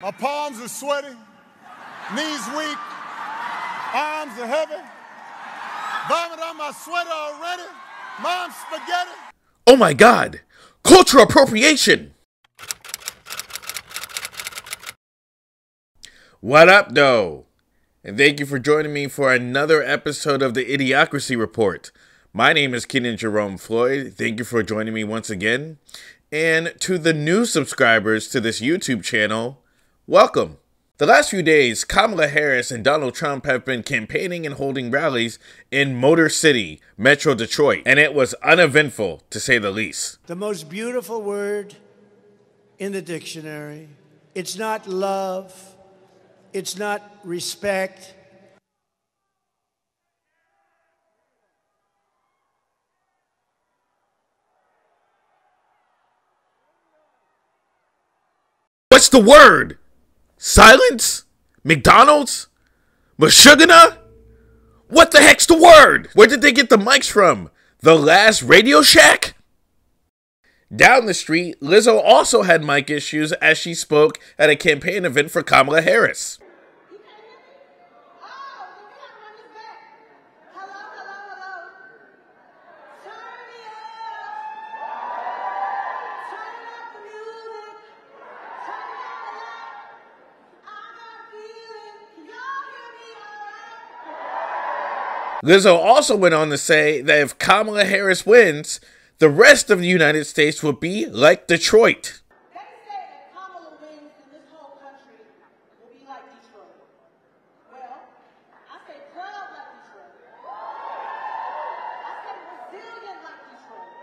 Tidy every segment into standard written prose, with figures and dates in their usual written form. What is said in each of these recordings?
My palms are sweaty, knees weak, arms are heavy, vomit on my sweater already, mom's spaghetti. Oh my God! Cultural appropriation! What up, though? And thank you for joining me for another episode of the Idiocracy Report. My name is Kenan Jerome Floyd. Thank you for joining me once again. And to the new subscribers to this YouTube channel, welcome. The last few days, Kamala Harris and Donald Trump have been campaigning and holding rallies in Motor City, Metro Detroit, and it was uneventful, to say the least. The most beautiful word in the dictionary. It's not love. It's not respect. What's the word? Silence? McDonald's? Mashugana? What the heck's the word? Where did they get the mics from? The last Radio Shack? Down the street, Lizzo also had mic issues as she spoke at a campaign event for Kamala Harris. Lizzo also went on to say that if Kamala Harris wins, the rest of the United States will be like Detroit. They say if Kamala wins, then this whole country will be like Detroit. Well, I say proud like Detroit. I say resilient like Detroit.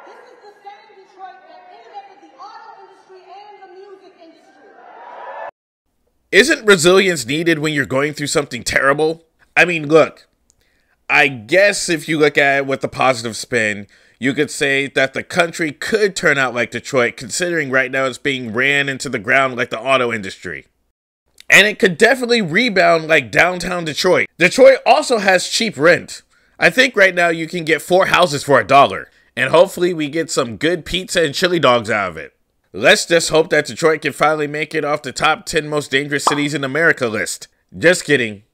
This is the same Detroit that innovated the auto industry and the music industry. Isn't resilience needed when you're going through something terrible? I mean, look, I guess if you look at it with a positive spin, you could say that the country could turn out like Detroit, considering right now it's being ran into the ground like the auto industry. And it could definitely rebound like downtown Detroit. Detroit also has cheap rent. I think right now you can get 4 houses for $1. And hopefully we get some good pizza and chili dogs out of it. Let's just hope that Detroit can finally make it off the top 10 most dangerous cities in America list. Just kidding.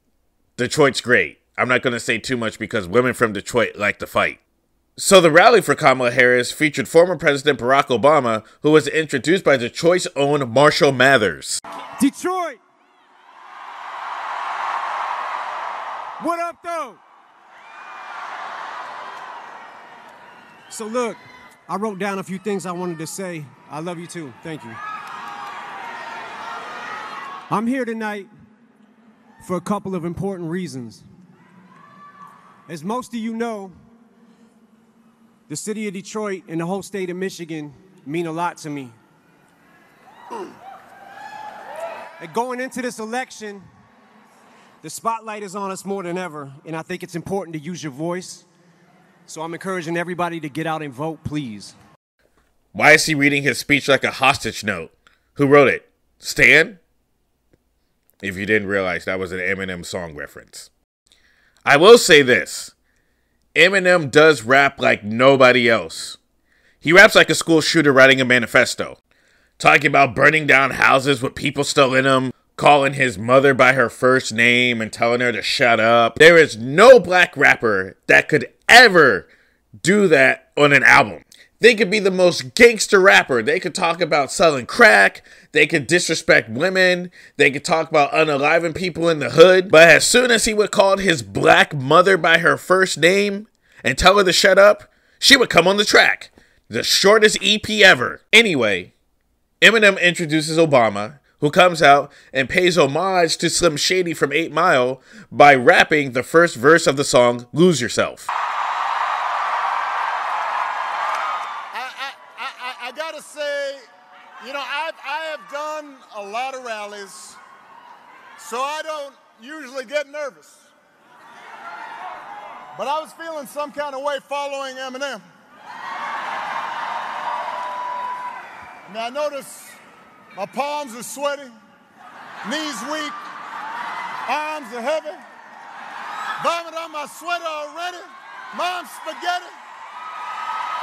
Detroit's great. I'm not going to say too much because women from Detroit like to fight. So the rally for Kamala Harris featured former President Barack Obama, who was introduced by Detroit's own Marshall Mathers. Detroit! What up, though? So look, I wrote down a few things I wanted to say. I love you too. Thank you. I'm here tonight for a couple of important reasons. As most of you know, the city of Detroit and the whole state of Michigan mean a lot to me. And going into this election, the spotlight is on us more than ever, and I think it's important to use your voice. So I'm encouraging everybody to get out and vote, please. Why is he reading his speech like a hostage note? Who wrote it? Stan? If you didn't realize, that was an Eminem song reference. I will say this. Eminem does rap like nobody else. He raps like a school shooter writing a manifesto. Talking about burning down houses with people still in them. Calling his mother by her first name and telling her to shut up. There is no black rapper that could ever do that on an album. They could be the most gangster rapper. They could talk about selling crack. They could disrespect women. They could talk about unaliving people in the hood. But as soon as he would call his black mother by her first name and tell her to shut up, she would come on the track. The shortest EP ever. Anyway, Eminem introduces Obama, who comes out and pays homage to Slim Shady from 8 Mile by rapping the first verse of the song, Lose Yourself. I gotta say, you know, I have done a lot of rallies, so I don't usually get nervous. But I was feeling some kind of way following Eminem. I mean, I notice my palms are sweaty, knees weak, arms are heavy, vomit on my sweater already, mom's spaghetti.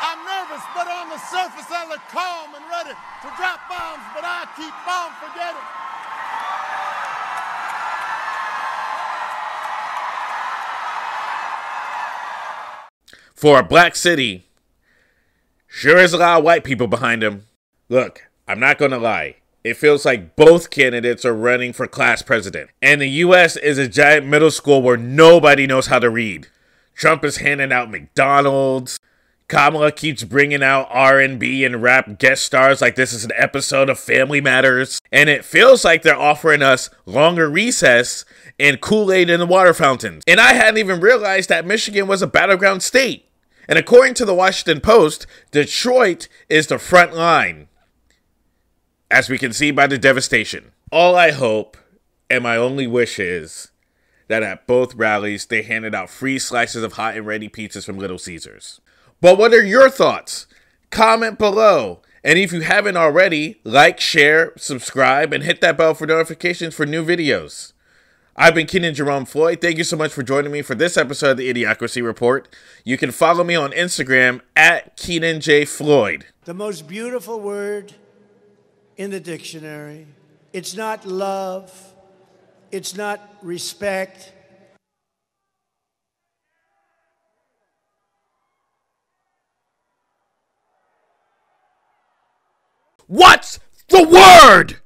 I'm nervous, but on the surface I look calm and ready to drop bombs, but I keep on forgetting. For a black city, sure is a lot of white people behind him. Look, I'm not gonna lie. It feels like both candidates are running for class president. And the US is a giant middle school where nobody knows how to read. Trump is handing out McDonald's. Kamala keeps bringing out R&B and rap guest stars like this is an episode of Family Matters. And it feels like they're offering us longer recess and Kool-Aid in the water fountains. And I hadn't even realized that Michigan was a battleground state. And according to the Washington Post, Detroit is the front line, as we can see by the devastation. All I hope, and my only wish is, that at both rallies, they handed out free slices of hot and ready pizzas from Little Caesars. But what are your thoughts? Comment below. And if you haven't already, like, share, subscribe, and hit that bell for notifications for new videos. I've been Keenan Jerome Floyd. Thank you so much for joining me for this episode of the Idiocracy Report. You can follow me on Instagram at Keenan J. Floyd. The most beautiful word in the dictionary. It's not love. It's not respect. What's the word?